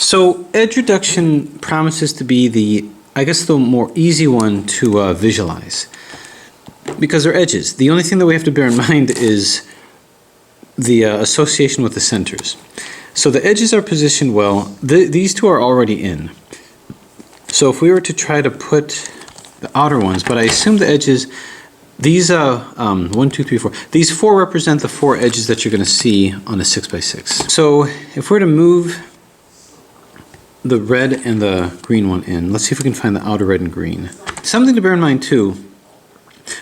So edge reduction promises to be the more easy one to visualize because they're edges. The only thing that we have to bear in mind is the association with the centers. So the edges are positioned well. These two are already in. So if we were to try to put the outer ones, but I assume the edges, these 1, 2, 3, 4. These 4 represent the 4 edges that you're going to see on a 6x6. So if we're to move the red and the green one in, let's see if we can find the outer red and green. Something to bear in mind too,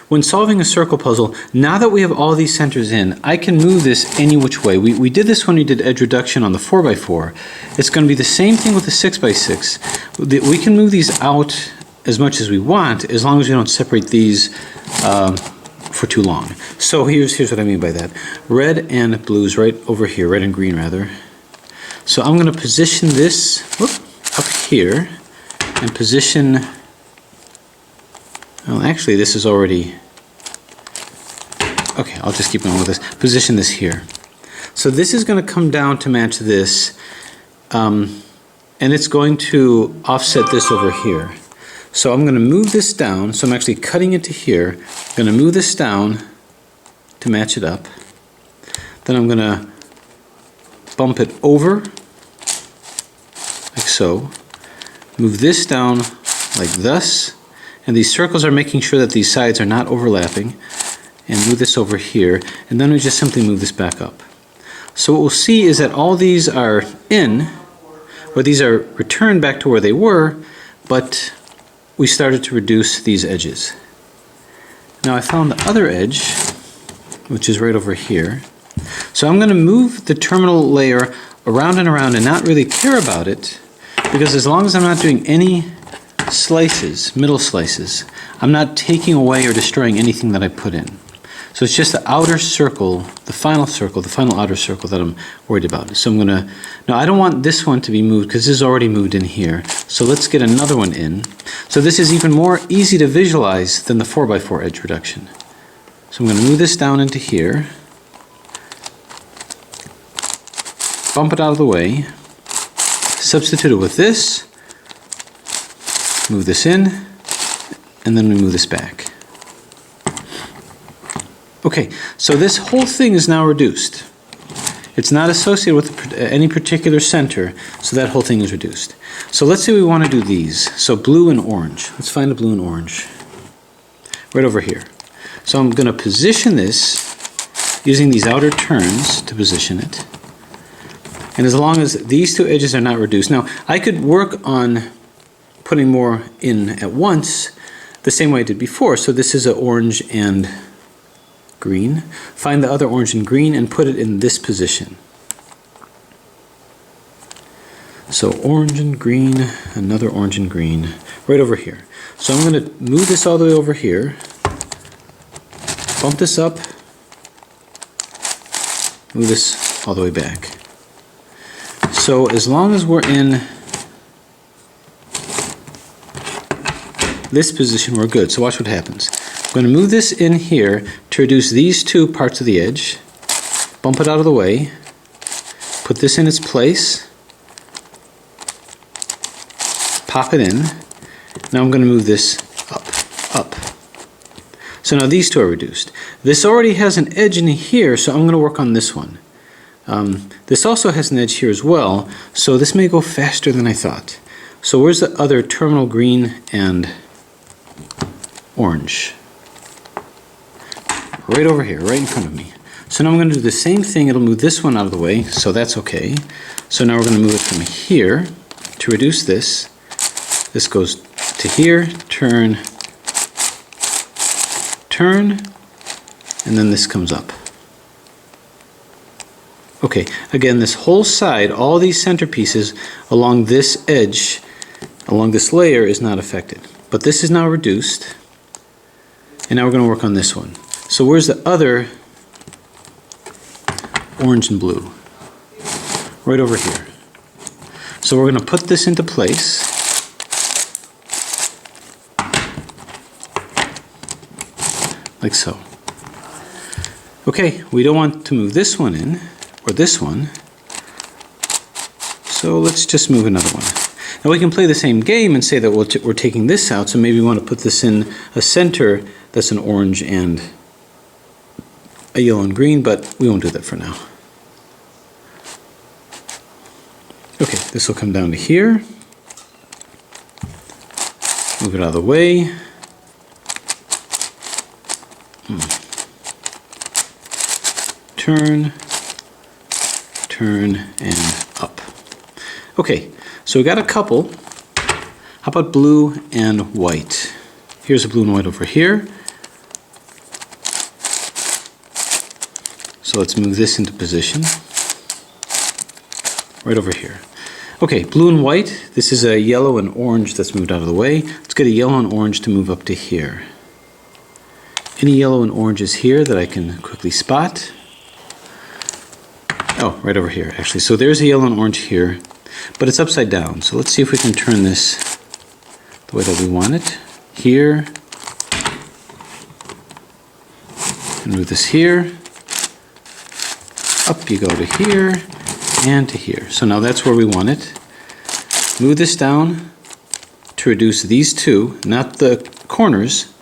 when solving a circle puzzle, now that we have all these centers in, I can move this any which way. We did this when we did edge reduction on the 4x4. It's going to be the same thing with the 6x6. We can move these out as much as we want, as long as we don't separate these for too long. So here's what I mean by that. Red and blue is right over here, red and green rather. So I'm going to position this up here and position, well actually this is already, okay, I'll just keep going with this. Position this here. So this is going to come down to match this, and it's going to offset this over here. So I'm going to move this down, so I'm actually cutting it to here. I'm going to move this down to match it up. Then I'm going to bump it over, like so. Move this down like thus. And these circles are making sure that these sides are not overlapping. And move this over here. And then we just simply move this back up. So what we'll see is that all these are in, or these are returned back to where they were, but we started to reduce these edges. Now I found the other edge, which is right over here. So I'm going to move the terminal layer around and around and not really care about it, because as long as I'm not doing any slices, middle slices, I'm not taking away or destroying anything that I put in. So it's just the outer circle, the final outer circle that I'm worried about. So I'm going to, now I don't want this one to be moved because this is already moved in here. So let's get another one in. So this is even more easy to visualize than the 4x4 edge reduction. So I'm going to move this down into here. Bump it out of the way. Substitute it with this. Move this in. And then we move this back. Okay, so this whole thing is now reduced. It's not associated with any particular center, so that whole thing is reduced. So let's say we want to do these. So blue and orange. Let's find a blue and orange. Right over here. So I'm going to position this using these outer turns to position it. And as long as these two edges are not reduced. Now, I could work on putting more in at once the same way I did before. So this is an orange and green. Find the other orange and green and put it in this position. So orange and green, another orange and green, right over here. So I'm going to move this all the way over here, bump this up, move this all the way back. So as long as we're in this position, we're good. So watch what happens. I'm going to move this in here to reduce these two parts of the edge, bump it out of the way, put this in its place, pop it in. Now I'm going to move this up. So now these two are reduced. This already has an edge in here, so I'm going to work on this one. This also has an edge here as well, so this may go faster than I thought. So where's the other terminal green and orange? Right over here, right in front of me. So now I'm going to do the same thing. It'll move this one out of the way, so that's okay. So now we're going to move it from here to reduce this. This goes to here, turn, and then this comes up. Okay, again, this whole side, all these center pieces along this edge, along this layer is not affected. But this is now reduced, and now we're going to work on this one. So where's the other orange and blue? Right over here. So we're going to put this into place. Like so. Okay, we don't want to move this one in, or this one. So let's just move another one. Now we can play the same game and say that we're taking this out, so maybe we want to put this in a center that's an orange and a yellow and green, but we won't do that for now. Okay, this will come down to here. Move it out of the way. Turn, turn, and up. Okay, so we got a couple. How about blue and white? Here's a blue and white over here. So let's move this into position. Right over here. Okay, blue and white. This is a yellow and orange that's moved out of the way. Let's get a yellow and orange to move up to here. Any yellow and oranges here that I can quickly spot? Oh, right over here, actually. So there's a yellow and orange here, but it's upside down. So let's see if we can turn this the way that we want it. Here. And move this here. Up you go to here and to here. So now that's where we want it. Move this down to reduce these two, not the corners,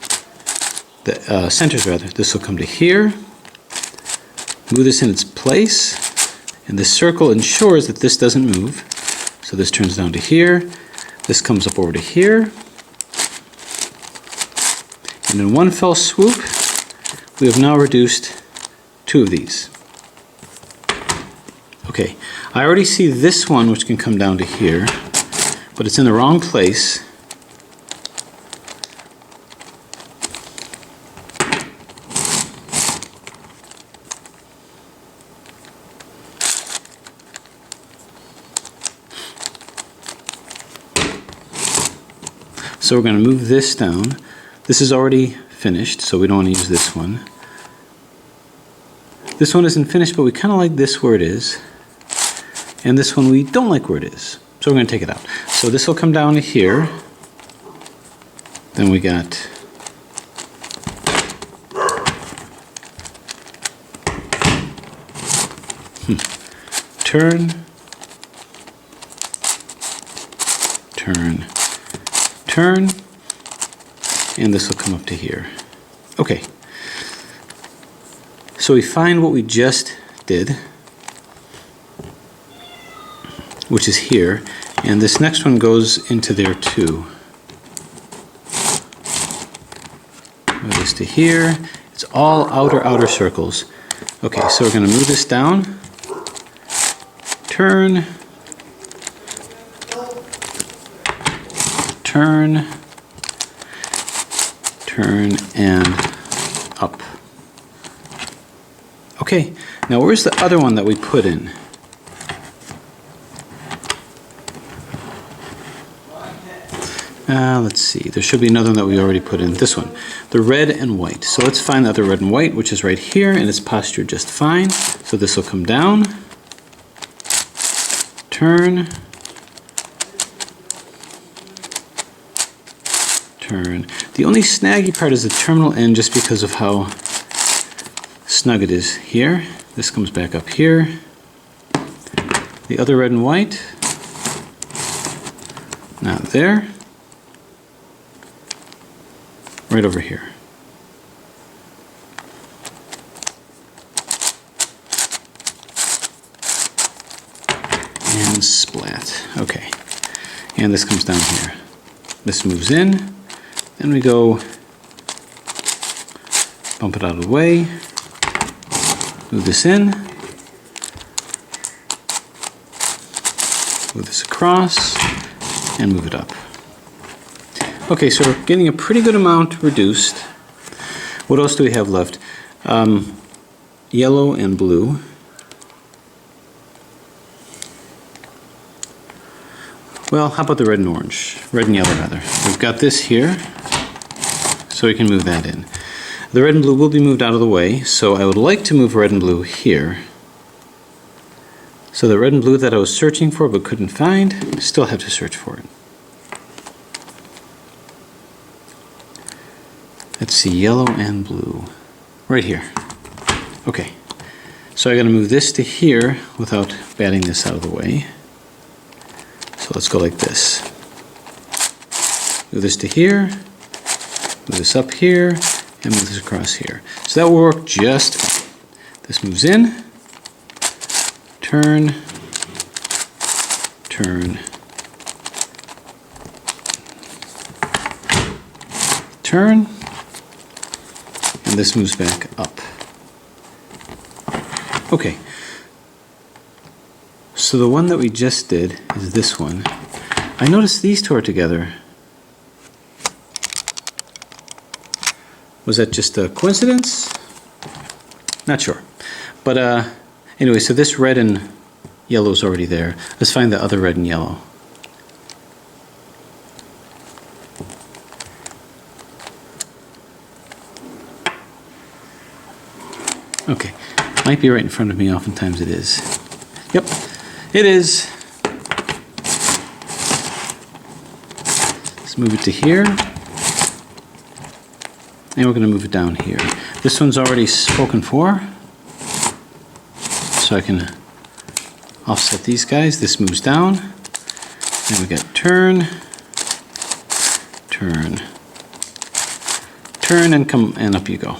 the centers rather. This will come to here. Move this in its place. And this circle ensures that this doesn't move. So this turns down to here. This comes up over to here. And in one fell swoop, we have now reduced two of these. Okay, I already see this one which can come down to here, but it's in the wrong place. So we're going to move this down. This is already finished, so we don't want to use this one. This one isn't finished, but we kind of like this where it is. And this one we don't like where it is. So we're going to take it out. So this will come down to here. Then we got turn, turn, turn, and this will come up to here. Okay. So we find what we just did, which is here, and this next one goes into there too. Move this to here. It's all outer circles. Okay, so we're going to move this down, turn, turn, turn, and up. Okay, now where's the other one that we put in? Let's see, there should be another one that we already put in, this one, the red and white. So let's find the other red and white, which is right here, and it's postured just fine. So this will come down, turn, turn. The only snaggy part is the terminal end, just because of how snug it is here. This comes back up here. The other red and white, not there. Right over here. And splat. Okay. And this comes down here. This moves in. Then we go bump it out of the way. Move this in. Move this across. And move it up. Okay, so we're getting a pretty good amount reduced. What else do we have left? Yellow and blue. Well, how about the red and orange? Red and yellow, rather. We've got this here, so we can move that in. The red and blue will be moved out of the way, so I would like to move red and blue here. So the red and blue that I was searching for but couldn't find, still have to search for it. Let's see, yellow and blue. Right here. Okay. So I gotta move this to here without batting this out of the way. let's go like this. Move this to here, move this up here, and move this across here. So that will work just fine. This moves in, turn, turn, turn, and this moves back up. Okay, so the one that we just did is this one. I noticed these two are together. Was that just a coincidence? Not sure. But anyway, so this red and yellow is already there. Let's find the other red and yellow. Okay, might be right in front of me, oftentimes it is. Yep, it is. Let's move it to here. And we're going to move it down here. This one's already spoken for, so I can offset these guys. This moves down. And we got turn, turn, turn, and come and up you go.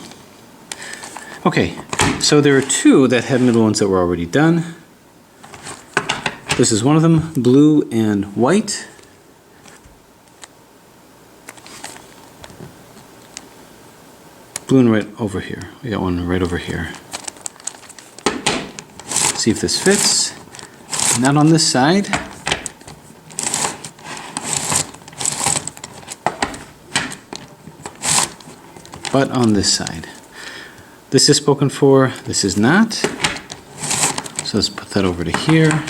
Okay, so there are two that had middle ones that were already done. This is one of them, blue and white. Blue and right over here. We got one right over here. See if this fits. Not on this side. But on this side. This is spoken for, this is not. So let's put that over to here.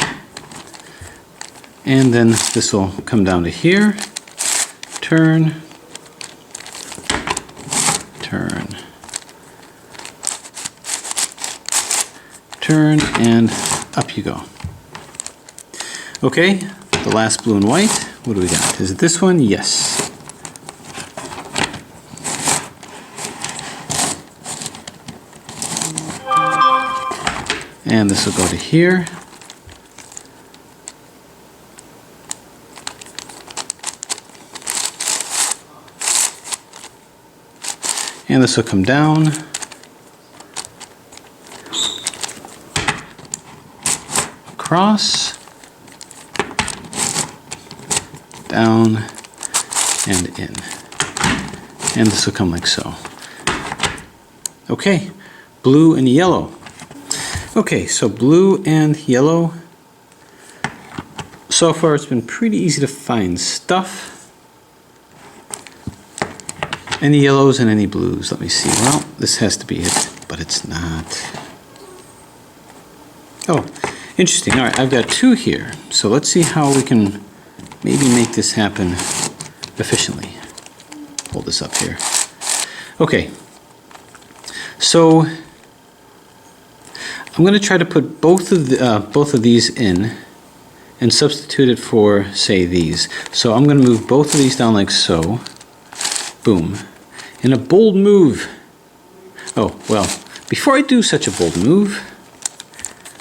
And then this will come down to here. Turn. Turn. Turn, and up you go. Okay, the last blue and white. What do we got? Is it this one? Yes. And this will go to here. And this will come down. Across. Down. And in. And this will come like so. Okay, blue and yellow. Okay, so blue and yellow. So far it's been pretty easy to find stuff. Any yellows and any blues. Let me see. Well, this has to be it, but it's not. Oh, interesting. All right, I've got two here. So let's see how we can maybe make this happen efficiently. Hold this up here. Okay. So I'm going to try to put both of these in and substitute it for, say, these. So I'm going to move both of these down like so. Boom. In a bold move. Oh, well, before I do such a bold move,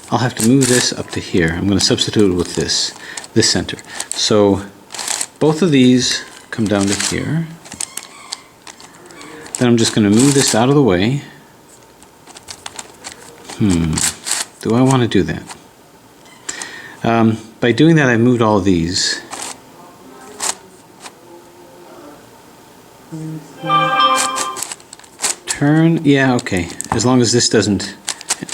I'll have to move this up to here. I'm going to substitute it with this center. So both of these come down to here. Then I'm just going to move this out of the way. Do I want to do that? By doing that, I moved all of these. Turn, yeah, okay. As long as this doesn't,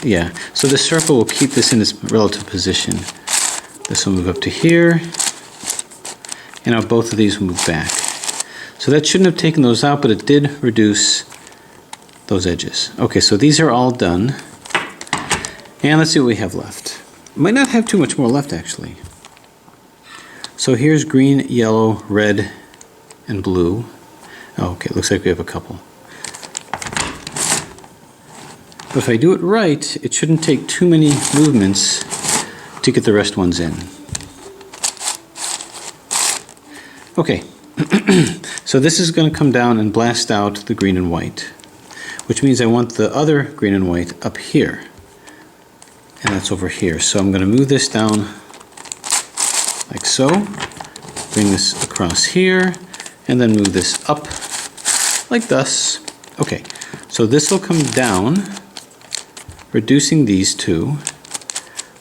yeah. So the circle will keep this in its relative position. This will move up to here. And now both of these will move back. So that shouldn't have taken those out, but it did reduce those edges. Okay, so these are all done. And let's see what we have left. Might not have too much more left, actually. So here's green, yellow, red, and blue. Oh, okay, looks like we have a couple. But if I do it right, it shouldn't take too many movements to get the rest ones in. Okay, so this is going to come down and blast out the green and white, which means I want the other green and white up here. And that's over here. So I'm going to move this down like so. Bring this across here, and then move this up like thus. Okay, so this will come down, reducing these two.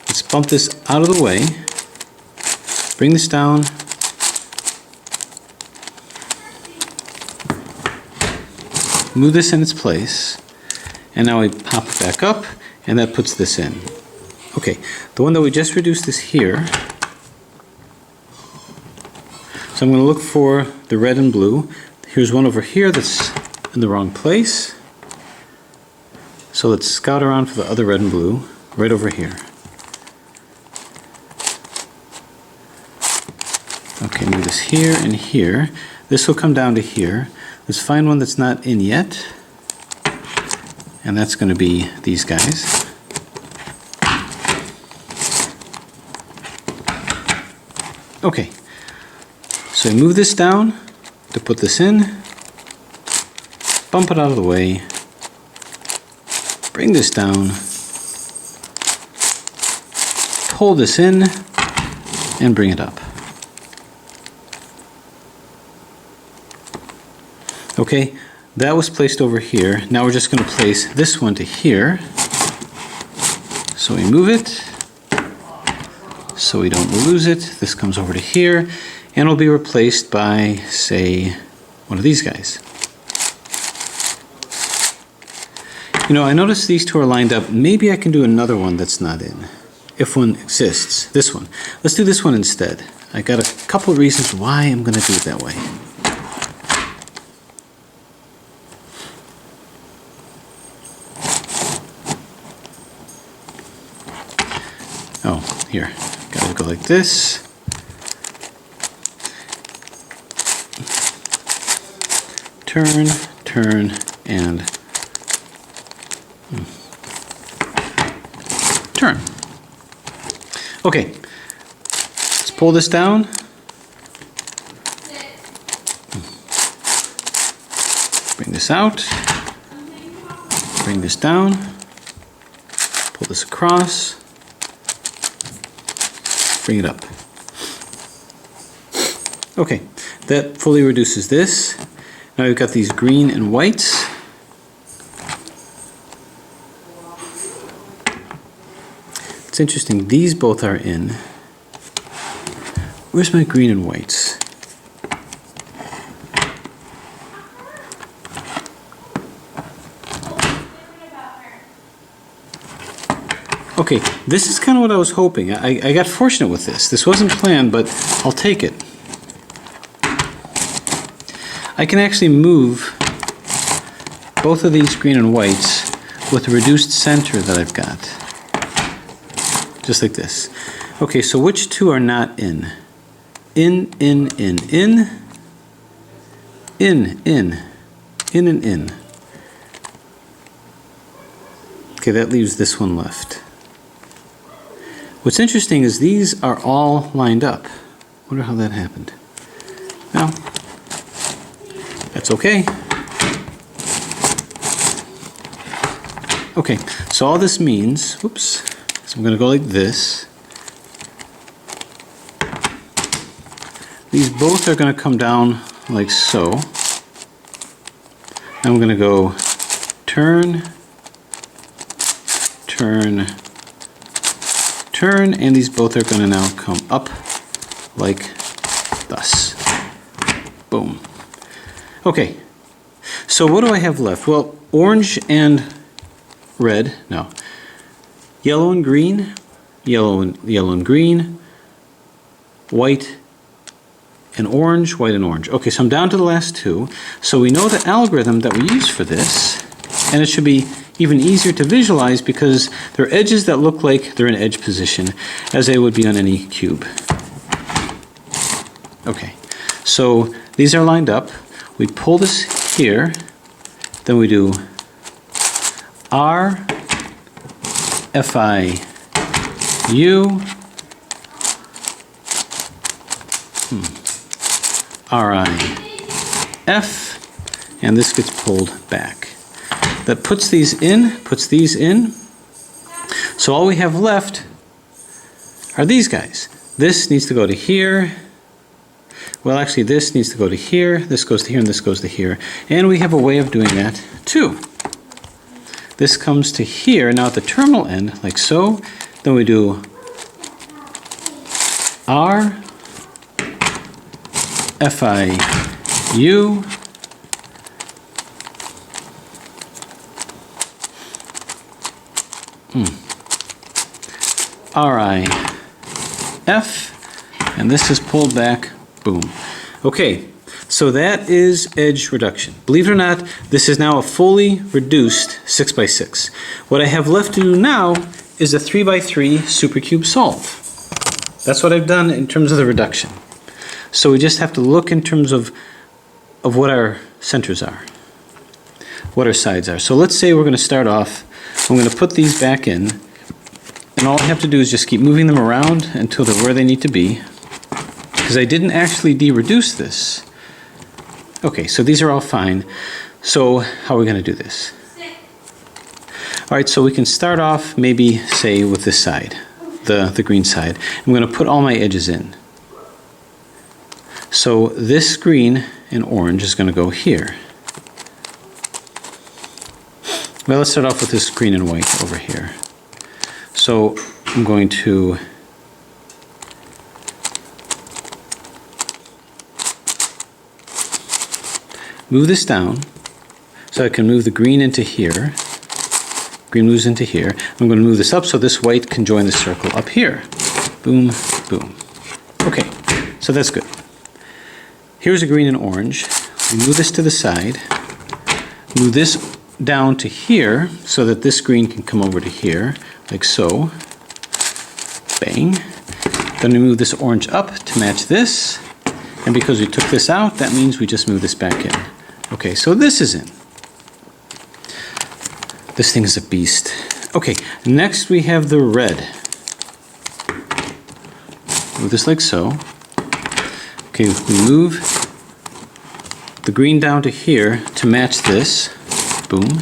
Let's bump this out of the way. Bring this down. Move this in its place. And now we pop it back up, and that puts this in. Okay, the one that we just reduced is here. So I'm going to look for the red and blue. Here's one over here that's in the wrong place. So let's scout around for the other red and blue, right over here. Okay, move this here and here. This will come down to here. Let's find one that's not in yet. And that's going to be these guys. Okay, so I move this down to put this in, bump it out of the way, bring this down, pull this in, and bring it up. Okay, that was placed over here. Now we're just going to place this one to here. So we move it, so we don't lose it. This comes over to here, and will be replaced by, say, one of these guys. You know, I noticed these two are lined up. Maybe I can do another one that's not in, if one exists. This one. Let's do this one instead. I got a couple of reasons why I'm going to do it that way. Oh, here. Gotta go like this. Turn, turn, and turn. Okay, let's pull this down. Bring this out. Bring this down. Pull this across. Bring it up. Okay, that fully reduces this. Now we've got these green and whites. It's interesting, these both are in. Where's my green and whites? Okay, this is kind of what I was hoping. I got fortunate with this. This wasn't planned, but I'll take it. I can actually move both of these green and whites with the reduced center that I've got. Just like this. Okay, so which two are not in? In, in, in, in. In, in. In and in. Okay, that leaves this one left. What's interesting is these are all lined up. Wonder how that happened. Well, that's okay. Okay, so all this means, oops, so I'm going to go like this. These both are going to come down like so. I'm going to go turn, turn, turn, and these both are going to now come up like thus. Boom. Okay, so what do I have left? Well, orange and red, no. Yellow and green, yellow and green, white and orange, white and orange. Okay, so I'm down to the last two. So we know the algorithm that we use for this, and it should be even easier to visualize because there are edges that look like they're in edge position as they would be on any cube. Okay, so these are lined up. We pull this here, then we do R, Fi, U, Ri, F, and this gets pulled back. That puts these in. So all we have left are these guys. This needs to go to here. Well, actually, this needs to go to here, this goes to here, and this goes to here. And we have a way of doing that, too. This comes to here, now at the terminal end, like so. Then we do R, FIU, RIF, and this is pulled back, boom. Okay, so that is edge reduction. Believe it or not, this is now a fully reduced 6x6. What I have left to do now is a 3x3 supercube solve. That's what I've done in terms of the reduction. So we just have to look in terms of what our centers are, what our sides are. So let's say we're going to start off, I'm going to put these back in, and all I have to do is just keep moving them around until they're where they need to be, because I didn't actually de-reduce this. Okay, so these are all fine. So how are we going to do this? All right, so we can start off maybe, say, with this side, the green side. I'm going to put all my edges in. So this green and orange is going to go here. Well, let's start off with this green and white over here. So I'm going to move this down so I can move the green into here. Green moves into here. I'm going to move this up so this white can join the circle up here. Boom, boom. Okay, so that's good. Here's a green and orange. We move this to the side. Move this down to here so that this green can come over to here, like so. Bang. Then we move this orange up to match this. And because we took this out, that means we just move this back in. Okay, so this is in. This thing is a beast. Okay, next we have the red. Move this like so. Okay, we move the green down to here to match this. Boom.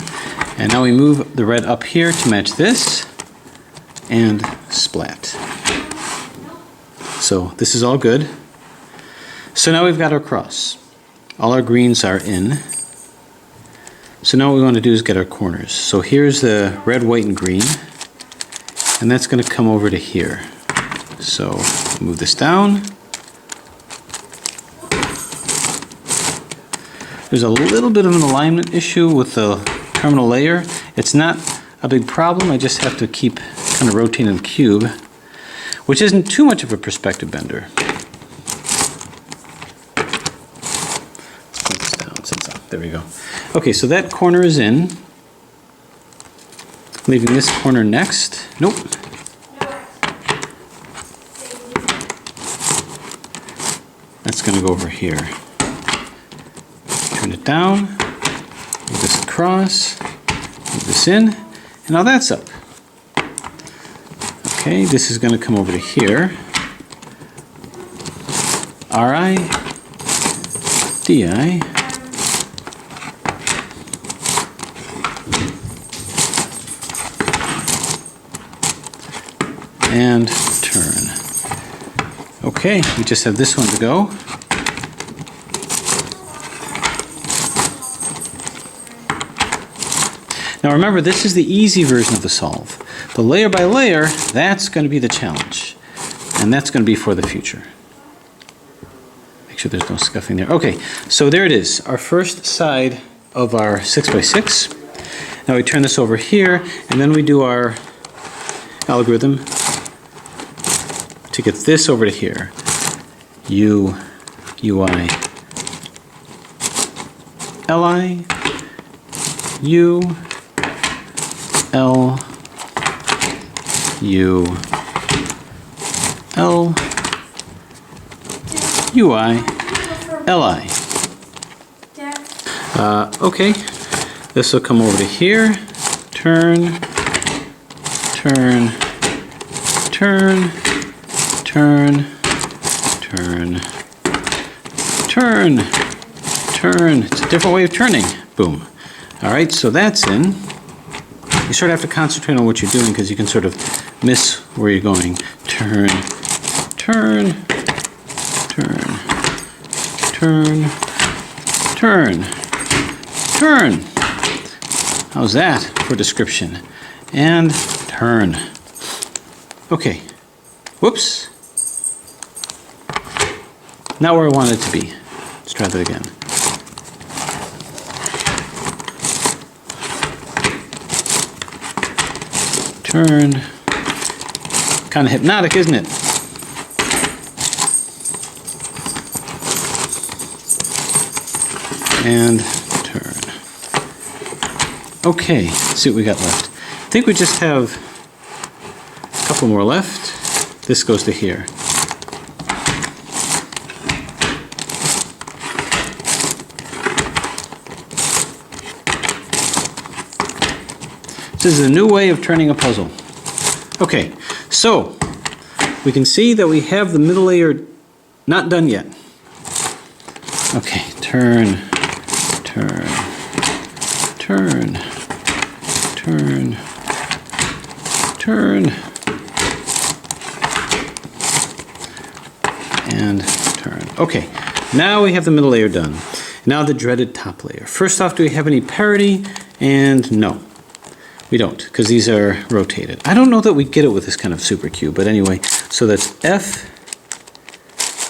And now we move the red up here to match this. And splat. So this is all good. So now we've got our cross. All our greens are in. So now what we want to do is get our corners. So here's the red, white, and green. And that's going to come over to here. So move this down. There's a little bit of an alignment issue with the terminal layer. It's not a big problem. I just have to keep kind of rotating the cube, which isn't too much of a perspective bender. Let's put this down. There we go. Okay, so that corner is in. Leaving this corner next. Nope. That's going to go over here. Turn it down. Move this across. Move this in. And now that's up. Okay, this is going to come over to here. RI, DI. And turn. Okay, we just have this one to go. Now remember, this is the easy version of the solve. The layer by layer, that's going to be the challenge. And that's going to be for the future. Make sure there's no scuffing there. Okay, so there it is, our first side of our 6x6. Now we turn this over here, and then we do our algorithm to get this over to here. U, UI, LI, U, L, U, L, UI, LI. Okay, this will come over to here. Turn, turn, turn, turn, turn, turn, turn. It's a different way of turning. Boom. All right, so that's in. You sort of have to concentrate on what you're doing because you can sort of miss where you're going. Turn, turn. turn, turn, turn, turn, turn. How's that for description? And turn. Okay. Whoops. Not where I want it to be. Let's try that again. Turn. Kind of hypnotic, isn't it? And turn. Okay, let's see what we got left. I think we just have a couple more left. This goes to here. This is a new way of turning a puzzle. Okay, so we can see that we have the middle layer not done yet. Okay, turn, turn, turn, turn, turn, and turn. Okay, now we have the middle layer done. Now the dreaded top layer. First off, do we have any parity? And no, we don't, because these are rotated. I don't know that we get it with this kind of super cube, but anyway, so that's F,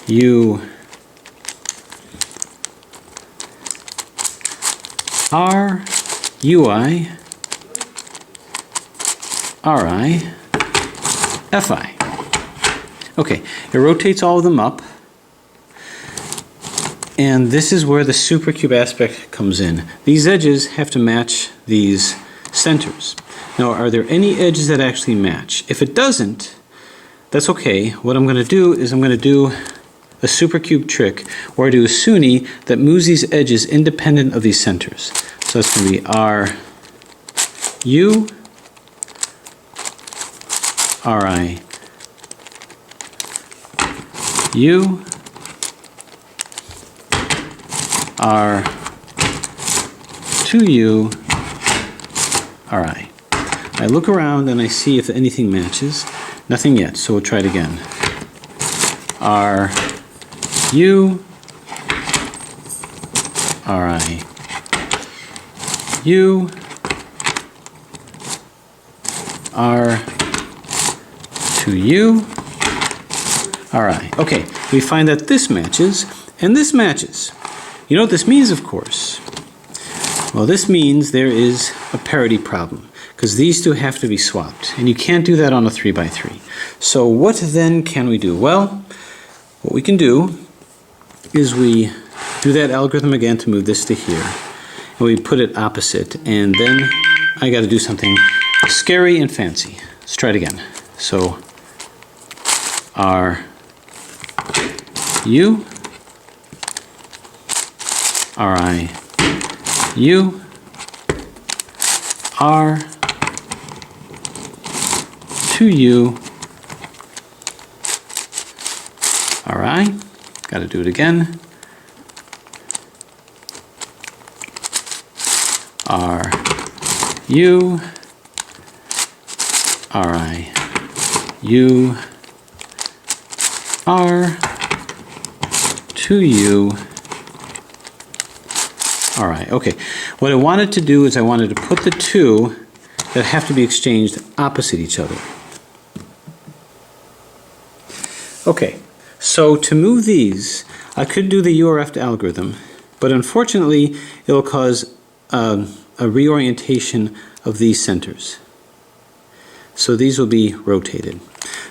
U, R, UI, RI, FI. Okay, it rotates all of them up. And this is where the supercube aspect comes in. These edges have to match these centers. Now, are there any edges that actually match? If it doesn't, that's okay. What I'm going to do is I'm going to do a supercube trick where I do a SUNY that moves these edges independent of these centers. So that's going to be R, U, RI, U, R, 2U, RI. I look around and I see if anything matches. Nothing yet, so we'll try it again. R, U, RI, U, R, 2U, RI. Okay, we find that this matches and this matches. You know what this means, of course? Well, this means there is a parity problem, because these two have to be swapped, and you can't do that on a 3x3. So what then can we do? Well, what we can do is we do that algorithm again to move this to here, and we put it opposite, and then I got to do something scary and fancy. Let's try it again. So R, U, RI, U, R, 2U, RI. Got to do it again. R, U, RI, U, R, 2U, RI. Okay, what I wanted to do is I wanted to put the two that have to be exchanged opposite each other. Okay, so to move these, I could do the URF algorithm, but unfortunately it'll cause a reorientation of these centers. So these will be rotated.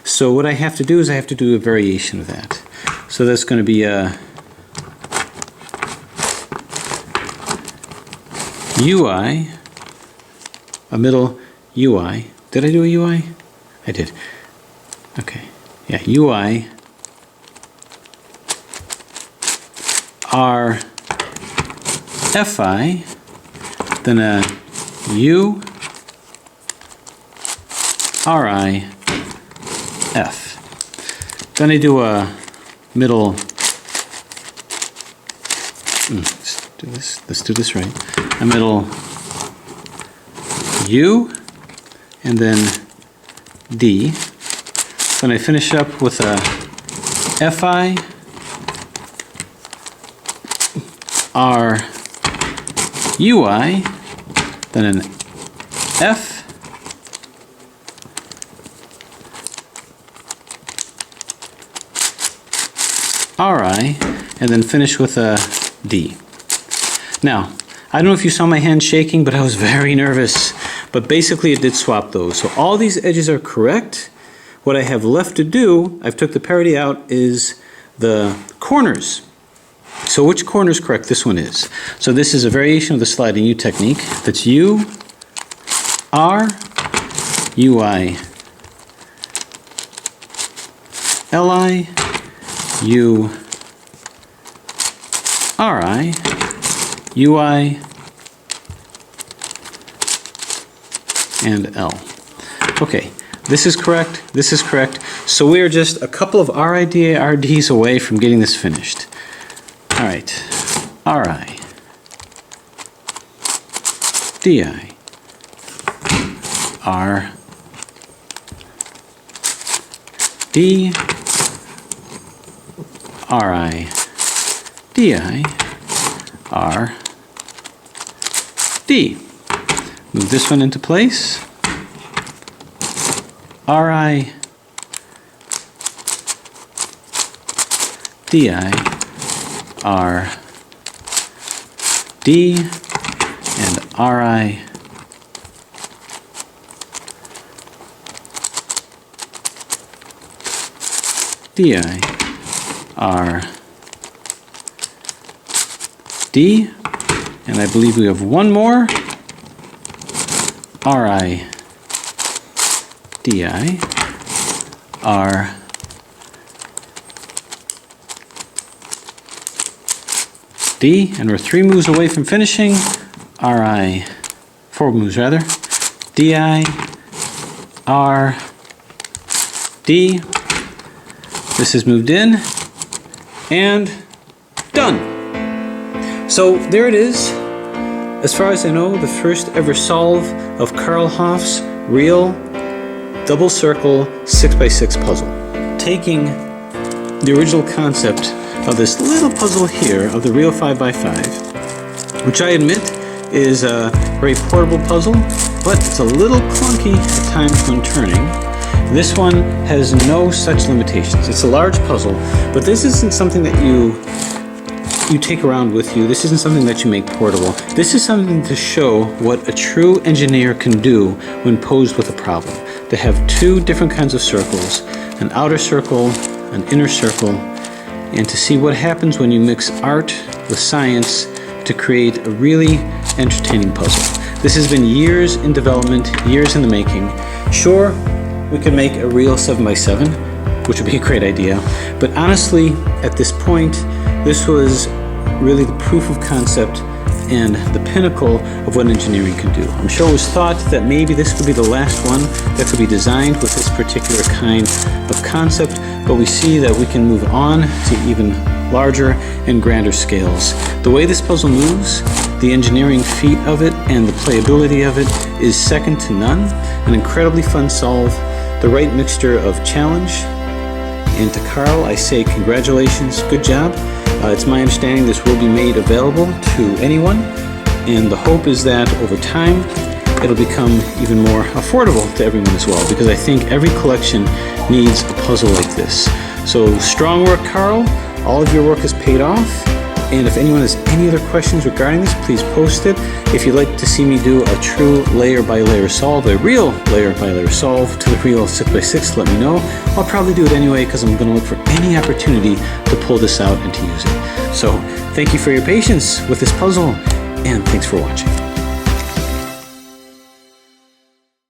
So what I have to do is I have to do a variation of that. So that's going to be a UI, a middle UI. Did I do a UI? I did. Okay. Yeah, UI, R, FI, then a U, RI, F. Then I do a middle, let's do this right. A middle U, and then D. Then I finish up with a Fi, R, Ui, then an F, Ri, and then finish with a D. Now, I don't know if you saw my hand shaking, but I was very nervous. But basically it did swap those. So all these edges are correct. What I have left to do, I've took the parity out, is the corners. So which corner is correct? This one is. So this is a variation of the sliding U technique. That's U, R, Ui, Li, U, Ri, Ui, and L. Okay, this is correct, this is correct. So we are just a couple of RIDs away from getting this finished. All right, Ri, Di, R, D, Ri, Di, R, D. Move this one into place. Ri, Di, R, D, and Ri, Di, R, D, and I believe we have one more. Ri, Di, R, D, and we're 3 moves away from finishing. Ri, 4 moves rather. Di, R, D. This is moved in, and done. So there it is. As far as I know, the first ever solve of Carl Hoff's real double circle 6x6 puzzle. Taking the original concept of this little puzzle here of the real 5x5, which I admit is a very portable puzzle, but it's a little clunky at times when turning. This one has no such limitations. It's a large puzzle, but this isn't something that you take around with you. This isn't something that you make portable. This is something to show what a true engineer can do when posed with a problem. To have 2 different kinds of circles, an outer circle, an inner circle, and to see what happens when you mix art with science to create a really entertaining puzzle. This has been years in development, years in the making. Sure, we could make a real 7x7, which would be a great idea, but honestly, at this point, this was really the proof of concept and the pinnacle of what engineering can do. I'm sure it was thought that maybe this could be the last one that could be designed with this particular kind of concept, but we see that we can move on to even larger and grander scales. The way this puzzle moves, the engineering feat of it and the playability of it is second to none. An incredibly fun solve, the right mixture of challenge. And to Carl, I say congratulations, good job. It's my understanding this will be made available to anyone, and the hope is that over time it'll become even more affordable to everyone as well, because I think every collection needs a puzzle like this. So strong work, Carl. All of your work has paid off, and if anyone has any other questions regarding this, please post it. If you'd like to see me do a true layer by layer solve, a real layer by layer solve to the real 6x6, let me know. I'll probably do it anyway because I'm going to look for any opportunity to pull this out and to use it. So thank you for your patience with this puzzle, and thanks for watching.